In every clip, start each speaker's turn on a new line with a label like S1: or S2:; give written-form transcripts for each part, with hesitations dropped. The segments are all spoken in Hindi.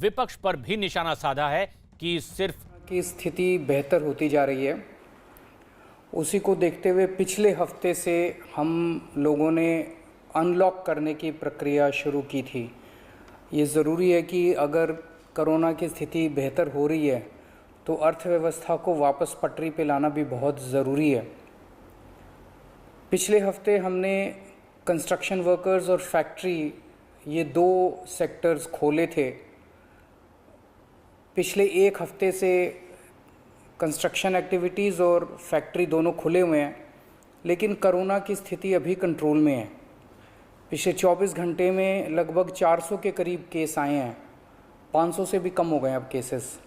S1: विपक्ष पर भी निशाना साधा है कि सिर्फ
S2: की स्थिति बेहतर होती जा रही है। उसी को देखते हुए पिछले हफ्ते से हम लोगों ने अनलॉक करने की प्रक्रिया शुरू की थी। ये ज़रूरी है कि अगर कोरोना की स्थिति बेहतर हो रही है तो अर्थव्यवस्था को वापस पटरी पे लाना भी बहुत ज़रूरी है। पिछले हफ्ते हमने कंस्ट्रक्शन वर्कर्स और फैक्ट्री ये दो सेक्टर्स खोले थे। पिछले एक हफ्ते से कंस्ट्रक्शन एक्टिविटीज़ और फैक्ट्री दोनों खुले हुए हैं, लेकिन कोरोना की स्थिति अभी कंट्रोल में है। पिछले 24 घंटे में लगभग 400 के करीब केस आए हैं। 500 से भी कम हो गए अब केसेस।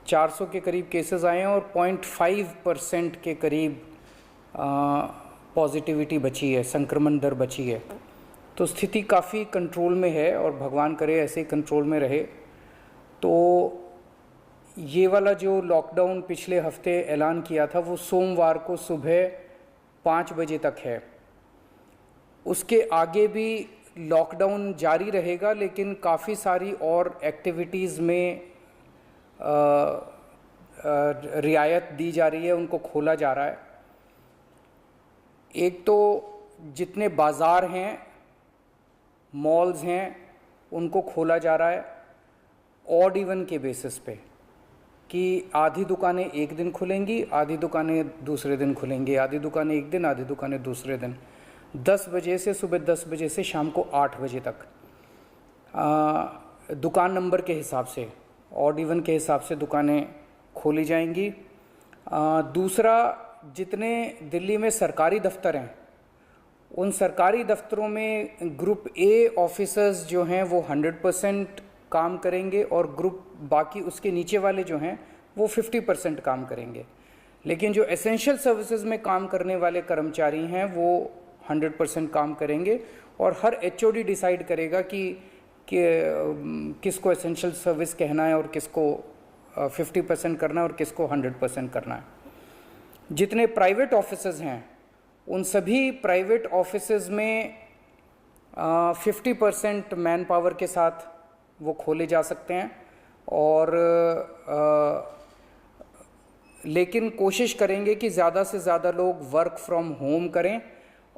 S2: 400 के करीब केसेस आए हैं और 0.5% के करीब पॉजिटिविटी बची है, संक्रमण दर बची है। तो स्थिति काफ़ी कंट्रोल में है और भगवान करे ऐसे ही कंट्रोल में रहे। तो ये वाला जो लॉकडाउन पिछले हफ्ते ऐलान किया था वो सोमवार को सुबह 5 बजे तक है। उसके आगे भी लॉकडाउन जारी रहेगा, लेकिन काफ़ी सारी और एक्टिविटीज़ में रियायत दी जा रही है, उनको खोला जा रहा है। एक तो जितने बाज़ार हैं, मॉल्स हैं, उनको खोला जा रहा है ऑड इवन के बेसिस पे कि आधी दुकानें एक दिन खुलेंगी, आधी दुकानें दूसरे दिन खुलेंगी, आधी दुकानें एक दिन, आधी दुकानें दूसरे दिन। 10 बजे से सुबह 10 बजे से शाम को 8 बजे तक दुकान नंबर के हिसाब से, ऑड इवन के हिसाब से दुकानें खोली जाएंगी। दूसरा, जितने दिल्ली में सरकारी दफ्तर हैं उन सरकारी दफ्तरों में ग्रुप ए ऑफिसर्स जो हैं वो 100% काम करेंगे और ग्रुप बाकी उसके नीचे वाले जो हैं वो 50% काम करेंगे। लेकिन जो एसेंशियल सर्विसेज में काम करने वाले कर्मचारी हैं वो 100% काम करेंगे और हर एचओडी डिसाइड करेगा कि किसको एसेंशियल सर्विस कहना है और किसको 50% करना है और किसको 100% करना है। जितने प्राइवेट ऑफिसेज हैं उन सभी प्राइवेट ऑफिसेज में 50% मैन पावर के साथ वो खोले जा सकते हैं और लेकिन कोशिश करेंगे कि ज़्यादा से ज़्यादा लोग वर्क फ्रॉम होम करें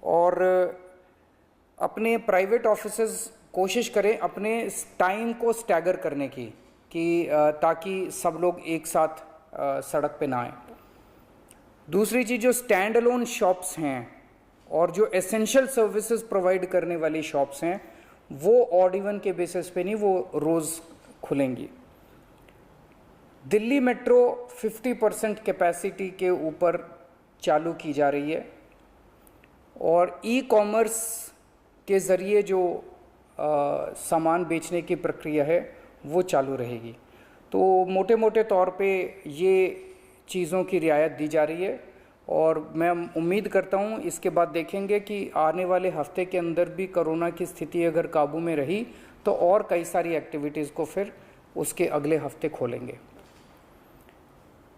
S2: और अपने प्राइवेट ऑफिसेज कोशिश करें अपने टाइम को स्टैगर करने की कि ताकि सब लोग एक साथ सड़क पे ना आए। दूसरी चीज़, जो स्टैंड अलोन शॉप्स हैं और जो एसेंशियल सर्विसेज प्रोवाइड करने वाली शॉप्स हैं वो ऑड इवन के बेसिस पे नहीं, वो रोज़ खुलेंगी। दिल्ली मेट्रो 50% कैपेसिटी के ऊपर चालू की जा रही है और ई कॉमर्स के ज़रिए जो सामान बेचने की प्रक्रिया है वो चालू रहेगी। तो मोटे मोटे तौर पे ये चीज़ों की रियायत दी जा रही है और मैं उम्मीद करता हूँ इसके बाद देखेंगे कि आने वाले हफ्ते के अंदर भी कोरोना की स्थिति अगर काबू में रही तो और कई सारी एक्टिविटीज़ को फिर उसके अगले हफ्ते खोलेंगे।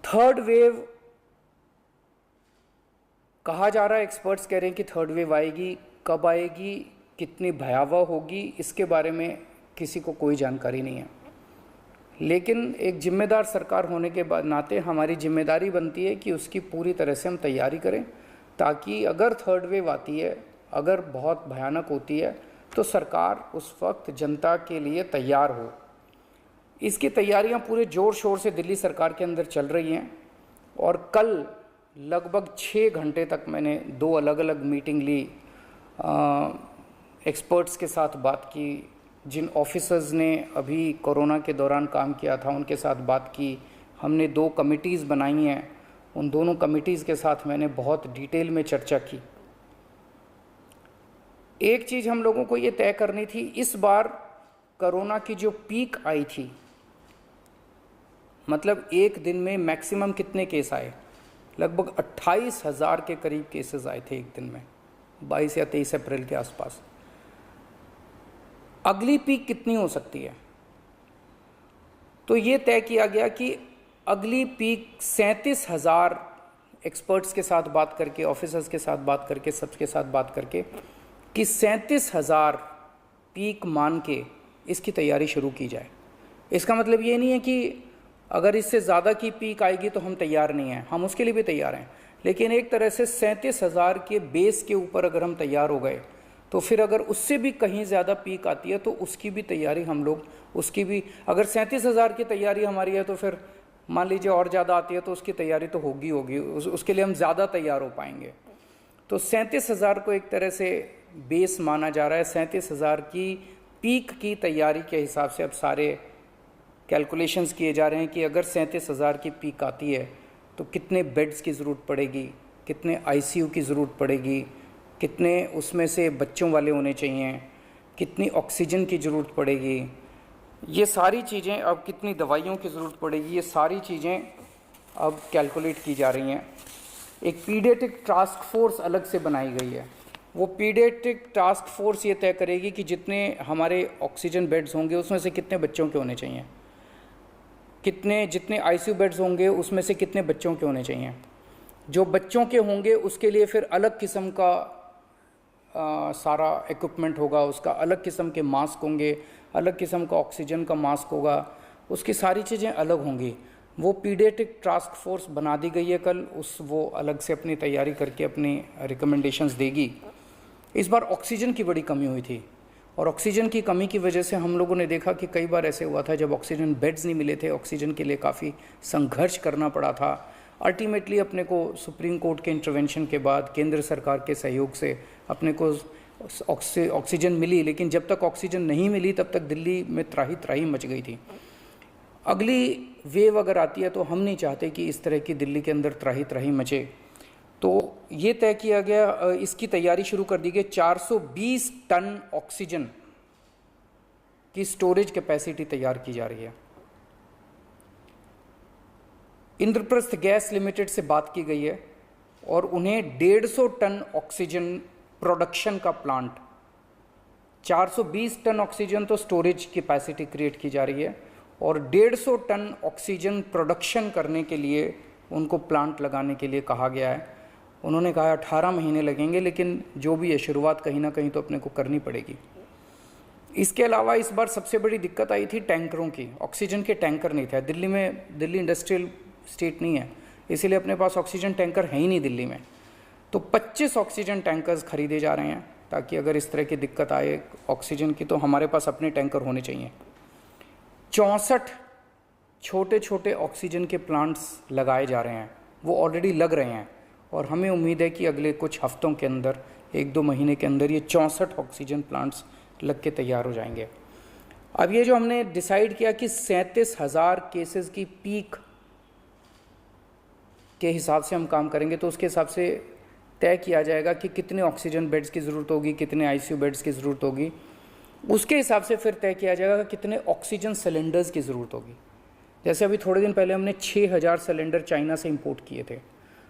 S2: थर्ड वेव कहा जा रहा है, एक्सपर्ट्स कह रहे हैं कि थर्ड वेव आएगी। कब आएगी, कितनी भयावह होगी, इसके बारे में किसी को कोई जानकारी नहीं है। लेकिन एक जिम्मेदार सरकार होने के बाद नाते हमारी जिम्मेदारी बनती है कि उसकी पूरी तरह से हम तैयारी करें ताकि अगर थर्ड वेव आती है, अगर बहुत भयानक होती है तो सरकार उस वक्त जनता के लिए तैयार हो। इसकी तैयारियां पूरे ज़ोर शोर से दिल्ली सरकार के अंदर चल रही हैं और कल लगभग 6 घंटे तक मैंने 2 अलग अलग मीटिंग ली, एक्सपर्ट्स के साथ बात की, जिन ऑफिसर्स ने अभी कोरोना के दौरान काम किया था उनके साथ बात की। हमने 2 कमिटीज़ बनाई हैं, उन दोनों कमिटीज़ के साथ मैंने बहुत डिटेल में चर्चा की। एक चीज़ हम लोगों को ये तय करनी थी, इस बार कोरोना की जो पीक आई थी, मतलब एक दिन में मैक्सिमम कितने केस आए, लगभग 28,000 के करीब केसेस आए थे एक दिन में, 22 या 23 अप्रैल के आसपास। अगली पीक कितनी हो सकती है, तो ये तय किया गया कि अगली पीक 37,000 एक्सपर्ट्स के साथ बात करके, ऑफिसर्स के साथ बात करके, सबके साथ बात करके कि 37,000 पीक मान के इसकी तैयारी शुरू की जाए। इसका मतलब ये नहीं है कि अगर इससे ज़्यादा की पीक आएगी तो हम तैयार नहीं हैं, हम उसके लिए भी तैयार हैं। लेकिन एक तरह से 37,000 के बेस के ऊपर अगर हम तैयार हो गए तो फिर अगर उससे भी कहीं ज़्यादा पीक आती है तो उसकी भी तैयारी हम लोग, उसकी भी, अगर 37,000 की तैयारी हमारी है तो फिर मान लीजिए और ज़्यादा आती है तो उसकी तैयारी तो होगी, उसके लिए हम ज़्यादा तैयार हो पाएंगे। तो 37,000 को एक तरह से बेस माना जा रहा है। 37,000 की पीक की तैयारी के हिसाब से अब सारे कैलकुलेशंस किए जा रहे हैं कि अगर 37,000 की पीक आती है तो कितने बेड्स की ज़रूरत पड़ेगी, कितने आईसीयू की ज़रूरत पड़ेगी, कितने उसमें से बच्चों वाले होने चाहिए, कितनी ऑक्सीजन की ज़रूरत पड़ेगी, ये सारी चीज़ें, अब कितनी दवाइयों की ज़रूरत पड़ेगी, ये सारी चीज़ें अब कैलकुलेट की जा रही हैं। एक पीडियाट्रिक टास्क फोर्स अलग से बनाई गई है। वो पीडियाट्रिक टास्क फोर्स ये तय करेगी कि जितने हमारे ऑक्सीजन बेड्स होंगे उसमें से कितने बच्चों के होने चाहिए, जितने आईसीयू बेड्स होंगे उसमें से कितने बच्चों के होने चाहिए। जो बच्चों के होंगे उसके लिए फिर अलग किस्म का सारा इक्विपमेंट होगा, उसका अलग किस्म के मास्क होंगे, अलग किस्म का ऑक्सीजन का मास्क होगा, उसकी सारी चीज़ें अलग होंगी। वो पीडियाट्रिक टास्क फोर्स बना दी गई है कल, वो अलग से अपनी तैयारी करके अपनी रिकमेंडेशंस देगी। इस बार ऑक्सीजन की बड़ी कमी हुई थी और ऑक्सीजन की कमी की वजह से हम लोगों ने देखा कि कई बार ऐसे हुआ था जब ऑक्सीजन बेड्स नहीं मिले थे, ऑक्सीजन के लिए काफ़ी संघर्ष करना पड़ा था। अल्टीमेटली अपने को सुप्रीम कोर्ट के इंटरवेंशन के बाद केंद्र सरकार के सहयोग से अपने को ऑक्सीजन मिली, लेकिन जब तक ऑक्सीजन नहीं मिली तब तक दिल्ली में त्राही त्राही मच गई थी। अगली वेव अगर आती है तो हम नहीं चाहते कि इस तरह की दिल्ली के अंदर त्राही त्राही मचे, तो ये तय किया गया, इसकी तैयारी शुरू कर दी गई। 420 टन ऑक्सीजन की स्टोरेज कैपेसिटी तैयार की जा रही है। इंद्रप्रस्थ गैस लिमिटेड से बात की गई है और उन्हें 150 टन ऑक्सीजन प्रोडक्शन का प्लांट, 420 टन ऑक्सीजन तो स्टोरेज कैपेसिटी क्रिएट की जा रही है और 150 टन ऑक्सीजन प्रोडक्शन करने के लिए उनको प्लांट लगाने के लिए कहा गया है। उन्होंने कहा 18 महीने लगेंगे, लेकिन जो भी है शुरुआत कहीं ना कहीं तो अपने को करनी पड़ेगी। इसके अलावा इस बार सबसे बड़ी दिक्कत आई थी टैंकरों की। ऑक्सीजन के टैंकर नहीं थे दिल्ली में, दिल्ली इंडस्ट्रियल स्टेट नहीं है, इसीलिए अपने पास ऑक्सीजन टैंकर है ही नहीं दिल्ली में। तो 25 ऑक्सीजन टैंकर्स खरीदे जा रहे हैं ताकि अगर इस तरह की दिक्कत आए ऑक्सीजन की तो हमारे पास अपने टैंकर होने चाहिए। 64 छोटे छोटे ऑक्सीजन के प्लांट्स लगाए जा रहे हैं, वो ऑलरेडी लग रहे हैं और हमें उम्मीद है कि अगले कुछ हफ्तों के अंदर, 1-2 महीने के अंदर ये 64 ऑक्सीजन प्लांट्स लग के तैयार हो जाएंगे। अब ये जो हमने डिसाइड किया कि 37,000 केसेस की पीक के हिसाब से हम काम करेंगे, तो उसके हिसाब से तय किया जाएगा कि कितने ऑक्सीजन बेड्स की ज़रूरत होगी, कितने आईसीयू बेड्स की ज़रूरत होगी। उसके हिसाब से फिर तय किया जाएगा कि कितने ऑक्सीजन सिलेंडर्स की ज़रूरत होगी। जैसे अभी थोड़े दिन पहले हमने 6,000 सिलेंडर चाइना से इंपोर्ट किए थे,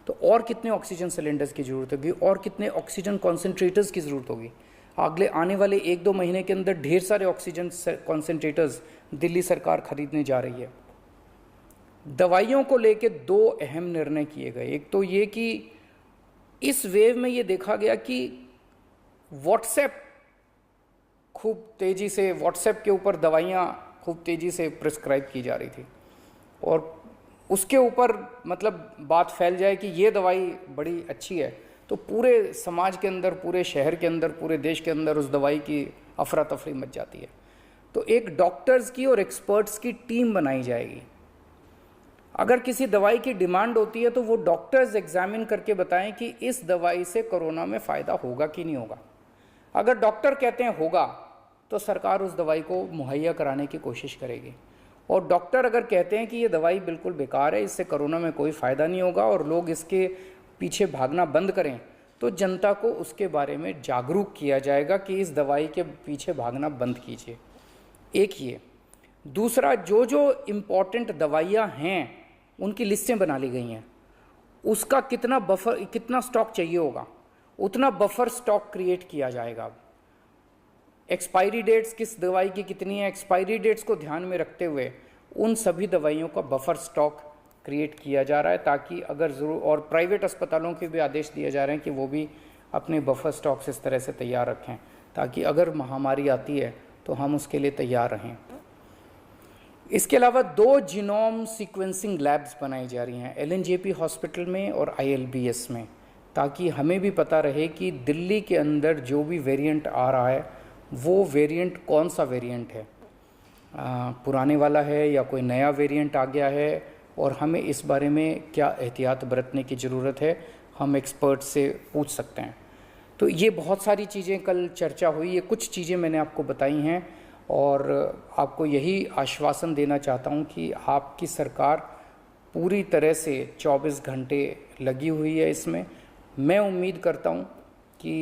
S2: तो और कितने ऑक्सीजन सिलेंडर्स की ज़रूरत होगी और कितने ऑक्सीजन कॉन्सेंट्रेटर्स की ज़रूरत होगी। अगले आने वाले 1-2 महीने के अंदर ढेर सारे ऑक्सीजन कॉन्सेंट्रेटर्स दिल्ली सरकार खरीदने जा रही है। दवाइयों को लेके 2 अहम निर्णय किए गए। एक तो ये कि इस वेव में ये देखा गया कि व्हाट्सएप खूब तेज़ी से, व्हाट्सएप के ऊपर दवाइयाँ खूब तेज़ी से प्रिस्क्राइब की जा रही थी और उसके ऊपर मतलब बात फैल जाए कि ये दवाई बड़ी अच्छी है, तो पूरे समाज के अंदर, पूरे शहर के अंदर, पूरे देश के अंदर उस दवाई की अफरा तफरी मच जाती है। तो एक डॉक्टर्स की और एक्सपर्ट्स की टीम बनाई जाएगी। अगर किसी दवाई की डिमांड होती है तो वो डॉक्टर्स एग्जामिन करके बताएं कि इस दवाई से कोरोना में फ़ायदा होगा कि नहीं होगा। अगर डॉक्टर कहते हैं होगा तो सरकार उस दवाई को मुहैया कराने की कोशिश करेगी, और डॉक्टर अगर कहते हैं कि ये दवाई बिल्कुल बेकार है, इससे कोरोना में कोई फ़ायदा नहीं होगा और लोग इसके पीछे भागना बंद करें, तो जनता को उसके बारे में जागरूक किया जाएगा कि इस दवाई के पीछे भागना बंद कीजिए। एक ये। दूसरा, जो जो इम्पॉर्टेंट दवाइयाँ हैं उनकी लिस्टें बना ली गई हैं, उसका कितना बफर, कितना स्टॉक चाहिए होगा उतना बफर स्टॉक क्रिएट किया जाएगा। अब एक्सपायरी डेट्स किस दवाई की कितनी है, एक्सपायरी डेट्स को ध्यान में रखते हुए उन सभी दवाइयों का बफर स्टॉक क्रिएट किया जा रहा है, ताकि अगर ज़रूर, और प्राइवेट अस्पतालों के भी आदेश दिए जा रहे हैं कि वो भी अपने बफर स्टॉक्स इस तरह से तैयार रखें ताकि अगर महामारी आती है तो हम उसके लिए तैयार रहें। इसके अलावा 2 जीनोम सीक्वेंसिंग लैब्स बनाई जा रही हैं एलएनजेपी हॉस्पिटल में और आईएलबीएस में, ताकि हमें भी पता रहे कि दिल्ली के अंदर जो भी वेरिएंट आ रहा है वो वेरिएंट कौन सा वेरिएंट है, पुराने वाला है या कोई नया वेरिएंट आ गया है, और हमें इस बारे में क्या एहतियात बरतने की ज़रूरत है हम एक्सपर्ट से पूछ सकते हैं। तो ये बहुत सारी चीज़ें कल चर्चा हुई, ये कुछ चीज़ें मैंने आपको बताई हैं और आपको यही आश्वासन देना चाहता हूँ कि आपकी सरकार पूरी तरह से 24 घंटे लगी हुई है इसमें। मैं उम्मीद करता हूँ कि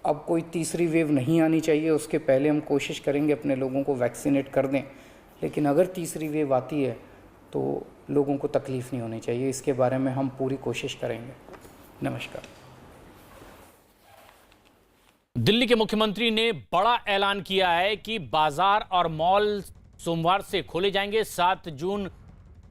S2: अब कोई तीसरी वेव नहीं आनी चाहिए, उसके पहले हम कोशिश करेंगे अपने लोगों को वैक्सीनेट कर दें, लेकिन अगर तीसरी वेव आती है तो लोगों को तकलीफ़ नहीं होनी चाहिए, इसके बारे में हम पूरी कोशिश करेंगे। नमस्कार।
S1: दिल्ली के मुख्यमंत्री ने बड़ा ऐलान किया है कि बाजार और मॉल सोमवार से खोले जाएंगे। 7 जून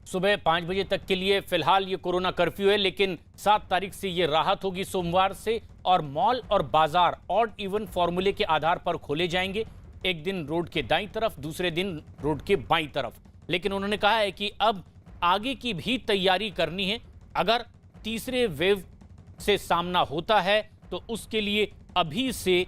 S1: सुबह 5 बजे तक के लिए फिलहाल ये कोरोना कर्फ्यू है, लेकिन 7 तारीख से ये राहत होगी सोमवार से, और मॉल और बाजार ऑड इवन फॉर्मूले के आधार पर खोले जाएंगे। एक दिन रोड के दाईं तरफ, दूसरे दिन रोड के बाईं तरफ। लेकिन उन्होंने कहा है कि अब आगे की भी तैयारी करनी है। अगर तीसरे वेव से सामना होता है तो उसके लिए अभी से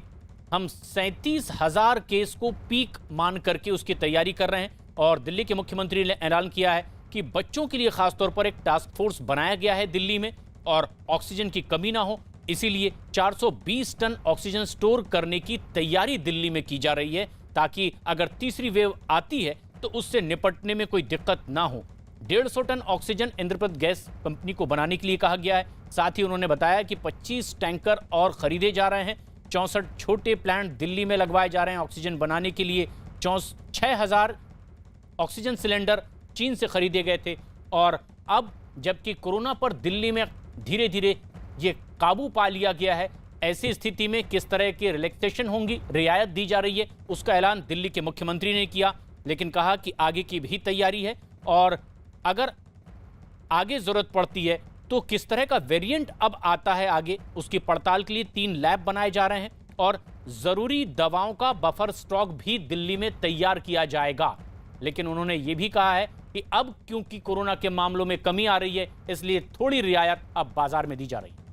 S1: हम 37,000 केस को पीक मान करके उसकी तैयारी कर रहे हैं। और दिल्ली के मुख्यमंत्री ने ऐलान किया है कि बच्चों के लिए खासतौर पर एक टास्क फोर्स बनाया गया है दिल्ली में, और ऑक्सीजन की कमी ना हो इसीलिए 420 टन ऑक्सीजन स्टोर करने की तैयारी दिल्ली में की जा रही है, ताकि अगर तीसरी वेव आती है तो उससे निपटने में कोई दिक्कत ना हो। 150 ton oxygen Indraprastha gas company को बनाने के लिए कहा गया है। साथ ही उन्होंने बताया कि 25 टैंकर और खरीदे जा रहे हैं। 64 छोटे प्लांट दिल्ली में लगवाए जा रहे हैं ऑक्सीजन बनाने के लिए। 6,000 ऑक्सीजन सिलेंडर चीन से खरीदे गए थे। और अब जबकि कोरोना पर दिल्ली में धीरे धीरे ये काबू पा लिया गया है, ऐसी स्थिति में किस तरह की रिलैक्सेशन होंगी, रियायत दी जा रही है, उसका ऐलान दिल्ली के मुख्यमंत्री ने किया। लेकिन कहा कि आगे की भी तैयारी है, और अगर आगे जरूरत पड़ती है तो किस तरह का वेरिएंट अब आता है आगे, उसकी पड़ताल के लिए 3 लैब बनाए जा रहे हैं, और जरूरी दवाओं का बफर स्टॉक भी दिल्ली में तैयार किया जाएगा। लेकिन उन्होंने ये भी कहा है कि अब क्योंकि कोरोना के मामलों में कमी आ रही है, इसलिए थोड़ी रियायत अब बाजार में दी जा रही है।